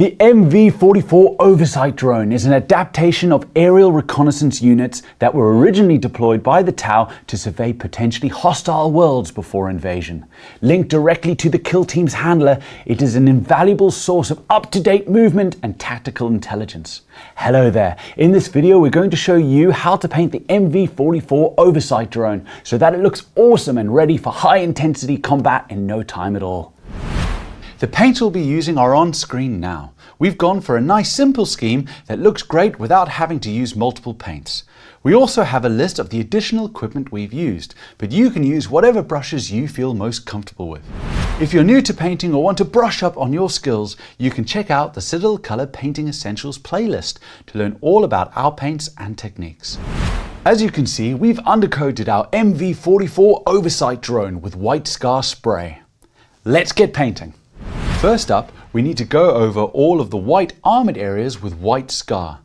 The Mv44 Oversight drone is an adaptation of aerial reconnaissance units that were originally deployed by the Tau to survey potentially hostile worlds before invasion. Linked directly to the kill team's handler, it is an invaluable source of up-to-date movement and tactical intelligence. Hello there, in this video we're going to show you how to paint the Mv44 Oversight drone so that it looks awesome and ready for high-intensity combat in no time at all. The paints we'll be using are on screen now. We've gone for a nice simple scheme that looks great without having to use multiple paints. We also have a list of the additional equipment we've used, but you can use whatever brushes you feel most comfortable with. If you're new to painting or want to brush up on your skills, you can check out the Citadel Color Painting Essentials playlist to learn all about our paints and techniques. As you can see, we've undercoated our Mv44 Oversight drone with white scar spray. Let's get painting. First up, we need to go over all of the white armored areas with white scar.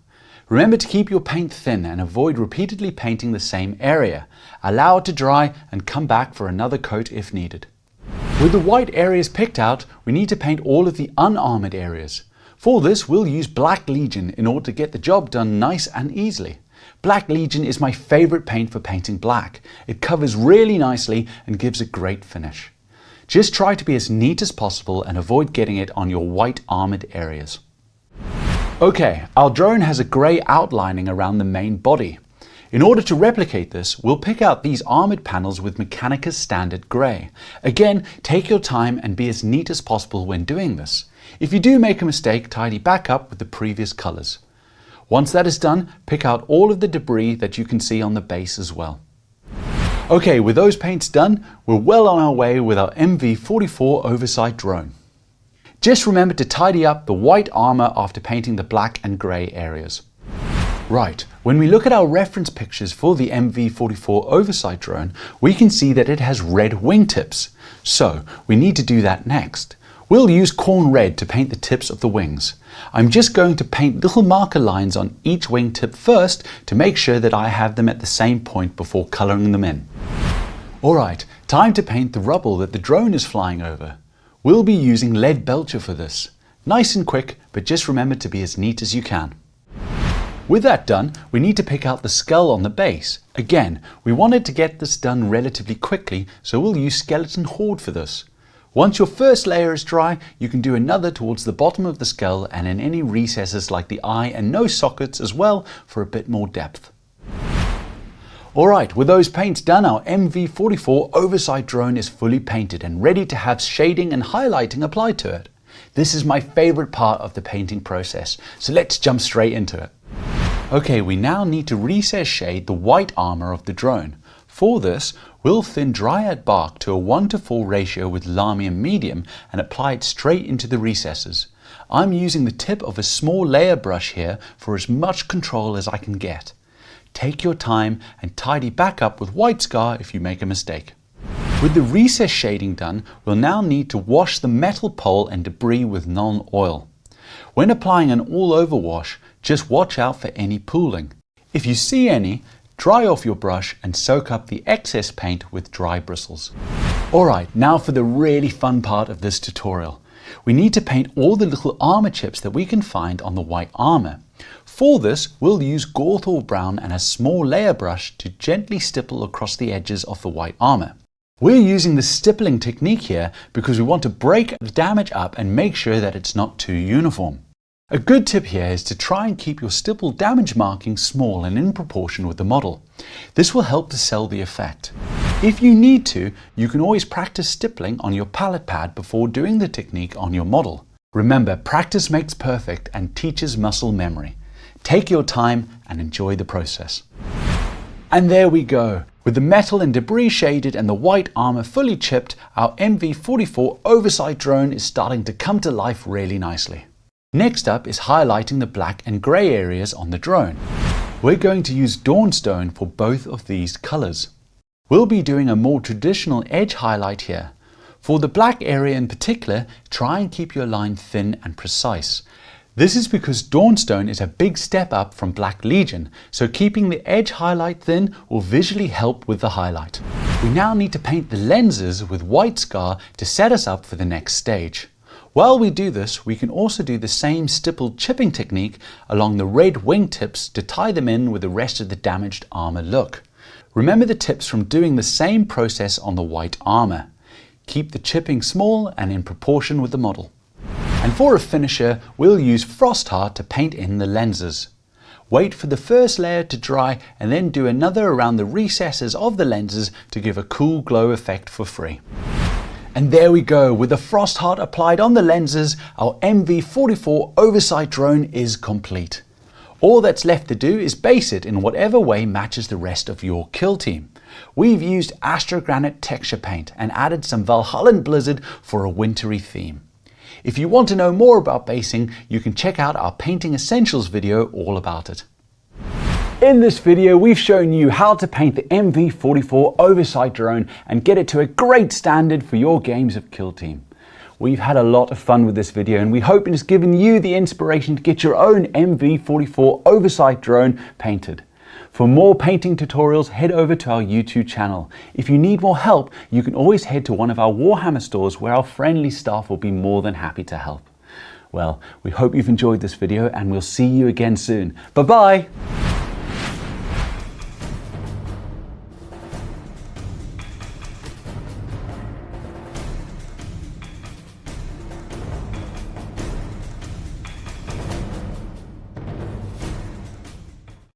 Remember to keep your paint thin and avoid repeatedly painting the same area. Allow it to dry and come back for another coat if needed. With the white areas picked out, we need to paint all of the unarmored areas. For this, we'll use Black Legion in order to get the job done nice and easily. Black Legion is my favorite paint for painting black. It covers really nicely and gives a great finish. Just try to be as neat as possible and avoid getting it on your white armored areas. Okay, our drone has a grey outlining around the main body. In order to replicate this, we'll pick out these armored panels with Mechanicus standard grey. Again, take your time and be as neat as possible when doing this. If you do make a mistake, tidy back up with the previous colours. Once that is done, pick out all of the debris that you can see on the base as well. Okay, with those paints done, we're well on our way with our Mv44 Oversight drone. Just remember to tidy up the white armor after painting the black and grey areas. Right, when we look at our reference pictures for the Mv44 Oversight drone, we can see that it has red wingtips. So, we need to do that next. We'll use corn red to paint the tips of the wings. I'm just going to paint little marker lines on each wingtip first to make sure that I have them at the same point before colouring them in. Alright, time to paint the rubble that the drone is flying over. We'll be using lead belcher for this. Nice and quick, but just remember to be as neat as you can. With that done, we need to pick out the skull on the base. Again, we wanted to get this done relatively quickly, so we'll use skeleton horde for this. Once your first layer is dry, you can do another towards the bottom of the skull and in any recesses like the eye and nose sockets as well for a bit more depth. Alright, with those paints done, our Mv44 Oversight drone is fully painted and ready to have shading and highlighting applied to it. This is my favourite part of the painting process, so let's jump straight into it. Okay, we now need to recess shade the white armour of the drone. For this, we'll thin dryad bark to a 1:4 ratio with Lamium medium and apply it straight into the recesses. I'm using the tip of a small layer brush here for as much control as I can get. Take your time and tidy back up with white scar if you make a mistake. With the recess shading done, we'll now need to wash the metal pole and debris with non-oil. When applying an all-over wash, just watch out for any pooling. If you see any, dry off your brush and soak up the excess paint with dry bristles. Alright, now for the really fun part of this tutorial. We need to paint all the little armor chips that we can find on the white armor. For this, we'll use Gawthor Brown and a small layer brush to gently stipple across the edges of the white armor. We're using the stippling technique here because we want to break the damage up and make sure that it's not too uniform. A good tip here is to try and keep your stipple damage markings small and in proportion with the model. This will help to sell the effect. If you need to, you can always practice stippling on your palette pad before doing the technique on your model. Remember, practice makes perfect and teaches muscle memory. Take your time and enjoy the process. And there we go. With the metal and debris shaded and the white armor fully chipped, our Mv44 Oversight drone is starting to come to life really nicely. Next up is highlighting the black and grey areas on the drone. We're going to use Dawnstone for both of these colours. We'll be doing a more traditional edge highlight here. For the black area in particular, try and keep your line thin and precise. This is because Dawnstone is a big step up from Black Legion, so keeping the edge highlight thin will visually help with the highlight. We now need to paint the lenses with white scar to set us up for the next stage. While we do this, we can also do the same stippled chipping technique along the red wingtips to tie them in with the rest of the damaged armour look. Remember the tips from doing the same process on the white armour. Keep the chipping small and in proportion with the model. And for a finisher, we'll use frost heart to paint in the lenses. Wait for the first layer to dry and then do another around the recesses of the lenses to give a cool glow effect for free. And there we go, with the frost heart applied on the lenses, our Mv44 oversight drone is complete. All that's left to do is base it in whatever way matches the rest of your kill team. We've used Astrogranite texture paint and added some Valhallan Blizzard for a wintry theme. If you want to know more about basing, you can check out our Painting Essentials video all about it. In this video, we've shown you how to paint the Mv44 oversight drone and get it to a great standard for your games of Kill Team. We've had a lot of fun with this video and we hope it has given you the inspiration to get your own Mv44 oversight drone painted. For more painting tutorials, head over to our YouTube channel. If you need more help, you can always head to one of our Warhammer stores where our friendly staff will be more than happy to help. Well, we hope you've enjoyed this video and we'll see you again soon. Bye-bye!